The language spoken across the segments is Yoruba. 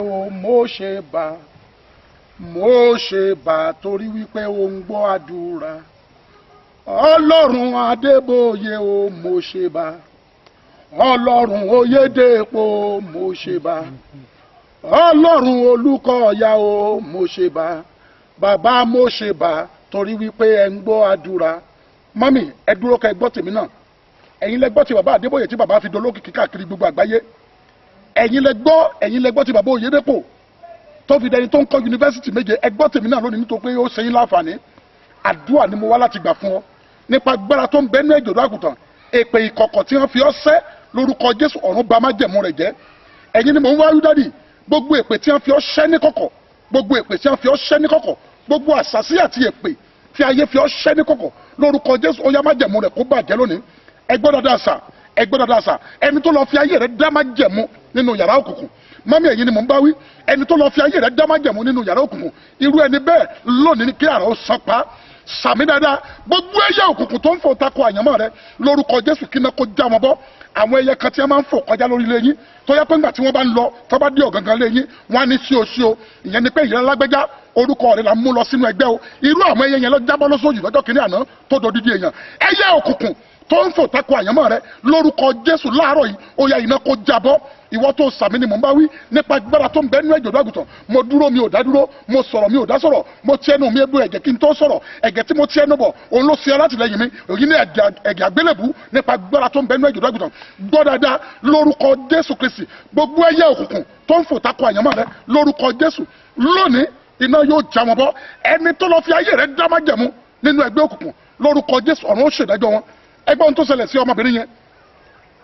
mo ṣe bá torí wípé ó ń gbọ́ àdúrà. Ọlọ́run Adébóyè o mo ṣe bá. Ọlọ́run Oyèdèpọ̀ mo ṣe bá. Ọlọ́run Olúkọ̀yà o mo ṣe bá. Bàbá mo ṣe bá torí wípé ẹ ń gbọ́ àdúrà. Mọ́mì ẹ dúró kẹ́ ẹ gbọ́ tèmi náà. Ẹ̀yin lẹ gbọ́ ti bàbá Adébóyè tí bàbá fi dolókìkí káàkiri gbogbo àgbáyé. Ẹ̀yin lẹ gbọ́ ti bàbá Oyèdèpọ̀ tó fi dẹni tó ń kọ́ yunifásitì méje. Ẹ gbọ́ tèmi náà lónìí nítorí pé ó ṣe yín láǹfààní. Àdúrà ni mo wá láti gbà fún ọ nípa agbára tó ń bẹ nínú ẹ̀jọ̀dọ̀ àgùntàn. Èpè ìkọ̀kọ̀ tí wọ́n fi ọ́ sẹ́ lórúkọ Jésù ọ̀run bà májẹ̀mú rẹ̀ jẹ́. Ẹ̀yin ni mò ń wá dádì, gbogbo èpè tí wọ́n fi ọ́ sẹ́ ní kọ̀kọ̀, gbogbo èpè tí wọ́n fi ọ́ sẹ́ ní kọ̀kọ̀, gbogbo àṣàsí àti èpè tí ayé fi ọ́ sẹ́ ní kọ̀kọ̀ lórúkọ Jésù ó yá májẹ̀mú rẹ̀ kó bàjẹ́ lónìí. Ẹ gbọ́ dáadáa sà, ẹ gbọ́ dáadáa sà, ẹni tó lọ fi ayé rẹ̀ dá májẹ̀mú nínú yàrá òkùnkùn. Mọ́mí ẹ̀yin ni mò ń bá wí, ẹni tó lọ fi ayé rẹ̀ dá májẹ̀mú nínú yàrá òkùnkùn, irú ẹni bẹ́ẹ̀ lónìí ni kí àrà ó san pa. Sàmì dáadáa, gbogbo ẹyẹ òkùnkùn tó ń fò tako àyànmọ́ rẹ lórúkọ Jésù kí iná kó já wọn bọ́. Àwọn ẹyẹ kan tí wọ́n máa ń fò kọjá lórí ilé yín tó yẹ pé ńgbà tí wọ́n bá ń lọ tó bá dé ọ̀gangan lé yín wọ́n á ní sí o ìyẹn ni pé ìyẹn lágbẹ́já orúkọ rẹ̀ là ń mú lọ sínú ẹgbẹ́ o. Irú àwọn ẹyẹ yẹn lọ jábọ́ lọ́sọ̀yì lọ́jọ́ kìíní àná tó dodidi èèyàn. Ẹyẹ òkùnkùn tó ń fò tako àyànmọ́ rẹ lórúkọ Jésù láàárọ̀ yìí ó yá iná kó jábọ́. Ìwọ tó sàmì ni mò ń bá wí nípa agbára tó ń bẹ nínú ẹ̀jọ̀dọ̀ àgùntàn. Mo dúró mi ò dá dúró, mo sọ̀rọ̀ mi ò dá sọ̀rọ̀, mo ti ẹnu mi ebú ẹ̀jẹ̀ kí n tó sọ̀rọ̀, ẹ̀jẹ̀ tí mo ti ẹnu bọ̀ òun ló ṣe alátìlẹyìn mi, èyí ní ẹ̀jẹ̀ àgbélébù nípa agbára tó ń bẹ nínú ẹ̀jọ̀dọ̀ àgùntàn. Gbọ́ dáadáa lórúkọ Jésù Kristi gbogbo ẹyẹ òkùnkùn tó ń fò tako àyànmọ́ rẹ lórúkọ Jésù lónìí iná yóò já wọn bọ́. Ẹni tó lọ fi ayé rẹ dá májẹ̀mú nínú ẹgbẹ́ òkùnkùn lórúkọ Jésù ọ̀run ó ṣèdájọ́ wọn. Ẹgbẹ́ ohun tó ṣẹlẹ̀ sí ọmọbìnrin yẹn,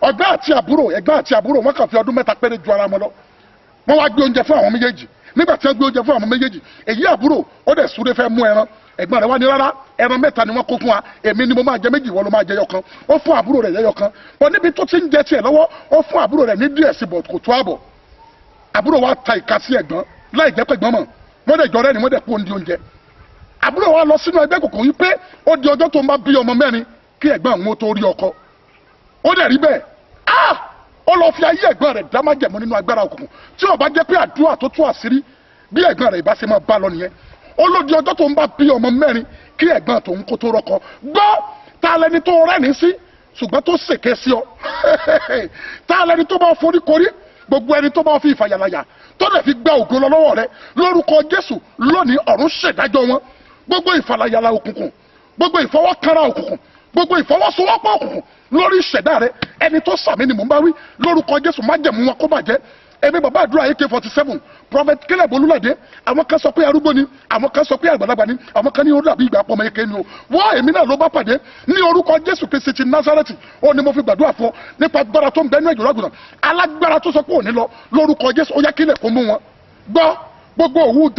ẹ̀gbọ́n àti àbúrò wọn kàn fi ọdún mẹ́ta péré ju ara wọn lọ. Wọ́n wá gbé oúnjẹ fún àwọn méjèèjì. Nígbà tí wọ́n gbé oúnjẹ fún àwọn méjèèjì, èyí àbúrò ó dẹ̀ súré fẹ́ mú ẹran. Ẹ̀gbọ́n rẹ̀ wá ní rárá ẹran mẹ́ta ni wọ́n kó fún wa, èmi ni mo máa jẹ méjì, ìwọ ló máa jẹ yọkan. Ó fún àbúrò rẹ̀ yẹyọkan. Bọ́ níbi tó ti ń jẹ tiẹ̀ lọ́wọ́ ó fún àbúrò rẹ̀ ní díẹ̀ sí bọ̀ kò tó àbọ̀. Àbúrò wa ta ìka sí ẹ̀gbọ́n láì jẹ́ pé ẹ̀gbọ́n mọ̀ wọ́n dẹ̀ jọrẹ́ ni wọ́n dẹ̀ kó oúnjẹ. Àbúrò wa lọ sínú ẹgbẹ́ kòkòrò yìí pé ó di ọjọ́ tó ń bá bí ọmọ mẹ́rin kí ẹ̀gbọ́n àwọn tó rí ọkọ. Ó dẹ̀ rí bẹ́ẹ̀. Ó lọ fi ayé ẹ̀gbọ́n rẹ̀ dá májẹ̀mú nínú agbára òkùnkùn tí ó bá jẹ́ pé àdúrà tó tú àṣírí bí ẹ̀gbọ́n rẹ̀ ìbá ṣe máa bá lọ nìyẹn. Ó ló di ọjọ́ tó ń bá bí ọmọ mẹ́rin kí ẹ̀gbọ́n tòun kó tó rọ́kọ. Gbọ́ ta lẹni tó rẹ́ni sí ṣùgbọ́n tó ṣèké sí ọ. Ta lẹni tó bá forí korí gbogbo ẹni tó bá fi ìfàyàlàyà tó dẹ̀ fi gba ògo lọ lọ́wọ́ rẹ̀ lórúkọ Jésù lónìí ọ̀run ṣèdájọ́ wọn. Gbogbo ìfàlàyàlà òkùnkùn, gbogbo ìfọwọ́kára òkùnkùn, gbogbo ìfọwọ́sowọ́pọ̀ òkùnkùn lórí ìṣẹ̀dá rẹ ẹni tó sàmì ni mò ń bá wí lórúkọ Jésù májẹ̀mú wọn kó bàjẹ́. Èmi bàbá àdúrà AK-47 Prophet Caleb Olúládé, àwọn kan sọ pé arúgbó ni, àwọn kan sọ pé àgbàlagbà ni, àwọn kan ní ó dàbí ìgbà pọmọ eke ni o. Wọ́n èmi náà ló bá pàdé ní orúkọ Jésù Kristi ti Násárẹ́tì. Ó ní mo fi gbàdúrà fún ọ nípa agbára tó ń bẹ ní ẹ̀jọ̀dọ̀ àgùntàn. Alágbára tó sọ pé òní lọ lórúkọ Jésù ó yá kílẹ̀ kó mú wọn. Gbọ́ gbogbo òwú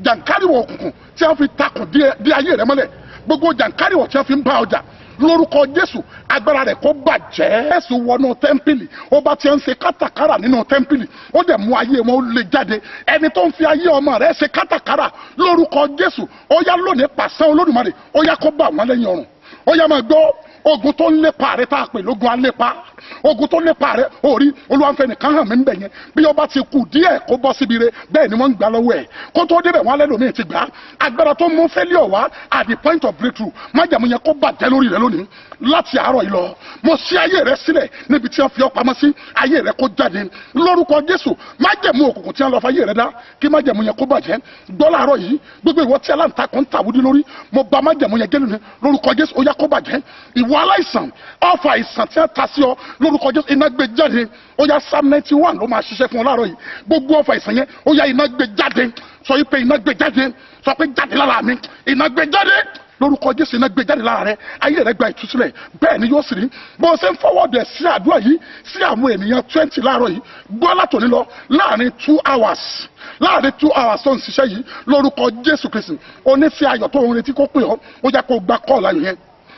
jàǹkáríwọ̀ òkùnkùn tí wọ́n fi takùn di ayé rẹ mọ́lẹ̀, gbogbo jàǹkáríwọ̀ tí wọ́n fi ń bá ọjà lórúkọ Jésù agbára rẹ̀ kó bàjẹ́. Jésù wọnú tẹ́ḿpìlì ó bá ti ń ṣe kátàkárà nínú tẹ́ḿpìlì ó dẹ̀ mú ayé wọn ó lè jáde. Ẹni tó ń fi ayé ọmọ rẹ̀ ṣe kátàkárà lórúkọ Jésù ó yá lónìí pàṣẹ Olódùmarè ó yá kó bá wọn lẹ́yìn ọrùn. Ó yá máa gbọ́ ogun tó ń lépa rẹ tá a pè lógun alépa, ogun tó lépa rẹ orí olúwàfẹ́ nìkan hàn mí ń bẹ̀ yẹn bí ọba ti kù díẹ̀ kó bọ́ síbi rẹ bẹ́ẹ̀ ni wọ́n ń gbà lọ́wọ́ ẹ̀ kó tó débẹ̀ wọn alẹ́ lómi ti gbà á. Agbára tó mú failure wá at the point of breakthrough májàmú yẹn kó bàjẹ́ lórí rẹ lónìí láti àárọ̀ yìí lọ. Mo ṣí ayé rẹ sílẹ̀ níbi tí wọ́n fi ọ́ pamọ́ sí, ayé rẹ kó jáde lórúkọ Jésù. Májẹ̀mú òkùnkùn tí wọ́n lọ fà ayé rẹ dá kí májẹ̀mú yẹn kó bàjẹ́. Gbọ́ láàárọ̀ yìí gbogbo ìwọ tí aláǹtakùn ń tàwúdí lórí mo bà májẹ̀mú yẹn gẹ́lẹ́ lórúkọ Jésù ó yá kó bàjẹ́. Ìwọ aláìsàn ọfà àìsàn tí wọ́n ta sí ọ lórúkọ Jésù iná gbé jáde. Ó yá Psalm 91 ló máa ṣiṣẹ́ fún ọ láàárọ̀ yìí. Gbogbo ọfà àìsàn yẹn ó yá iná gbé jáde. Sọ yìí pé iná gbé jáde, sọ pé jáde lára mi, iná gbé jáde lórúkọ Jésù iná gbé jáde lára rẹ, ayé rẹ gba ìtúsílẹ̀. Bẹ́ẹ̀ ni yóò sì rí bó ṣe ń fọwọ́dù ẹ̀ sí àdúrà yìí sí àwọn ènìyàn 20 láàárọ̀ yìí. Gbọ́ látòní lọ láàrin 2 hours tó ń ṣiṣẹ́ yìí lórúkọ Jésù Kristi oníṣẹ́ ayọ̀ tó ń retí kó pè ọ́ ó yá kó gba kọ́ọ̀lù ayọ̀ yẹn.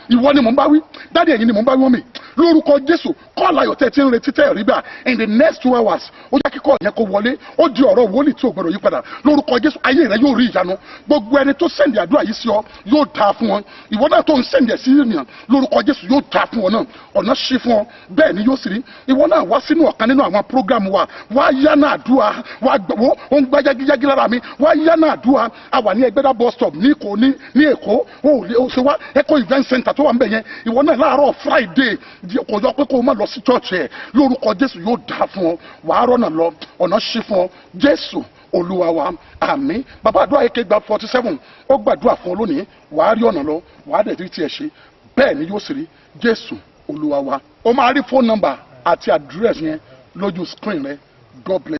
ìwọ ni mò ń bá wí dáàdi ẹ̀yin ni mò ń bá wí wọ́n mi lórúkọ Jésù kọ́ọ̀lù ayọ̀ tẹ́ ti ń retí tẹ́ rí bá in the next 2 hours ó yá kíkọ́ yẹn kó wọlé ó di ọ̀rọ̀ wòlíì tí ò gbọdọ̀ yí padà lórúkọ Jésù ayé rẹ yóò rí ìyanu gbogbo ẹni tó sẹ́ndì àdúrà yìí sí ọ yóò dáa fún wọn ìwọ náà tó ń sẹ́ndì ẹ̀ sí ènìyàn lórúkọ Jésù yóò dáa fún ọ náà ọ̀nà ṣí fún ọ bẹ́ẹ̀ ni yóò sì rí ìwọ náà wá sínú ọ̀kan nínú àwọn program wa wá yá náà àdúrà wá gbọ́ ó ń gbá yágíyágí lára mi wá yá náà àdúrà àwa ní Ẹgbẹ́dá bus stop ní Èkó ó ṣe wá Eco event center tó wà ń bẹ̀ yẹn ìwọ náà láàárọ̀ Friday kò yọ pé kó o má lọ sí church ẹ̀ lórúkọ Jésù yóò dáa fún ọ wàá rọ́nà lọ ọ̀nà ṣí fún ọ Jésù Olúwa wa àmín bàbá àdúrà AK gba 47 ó gbàdúrà fún ọ lónìí wàá rí ọ̀nà lọ wàá dẹ̀ rí tiẹ̀ ṣe bẹ́ẹ̀ ni yóò sì rí Jésù Olúwa wa ó máa rí phone number àti address yẹn lójú screen rẹ God bless.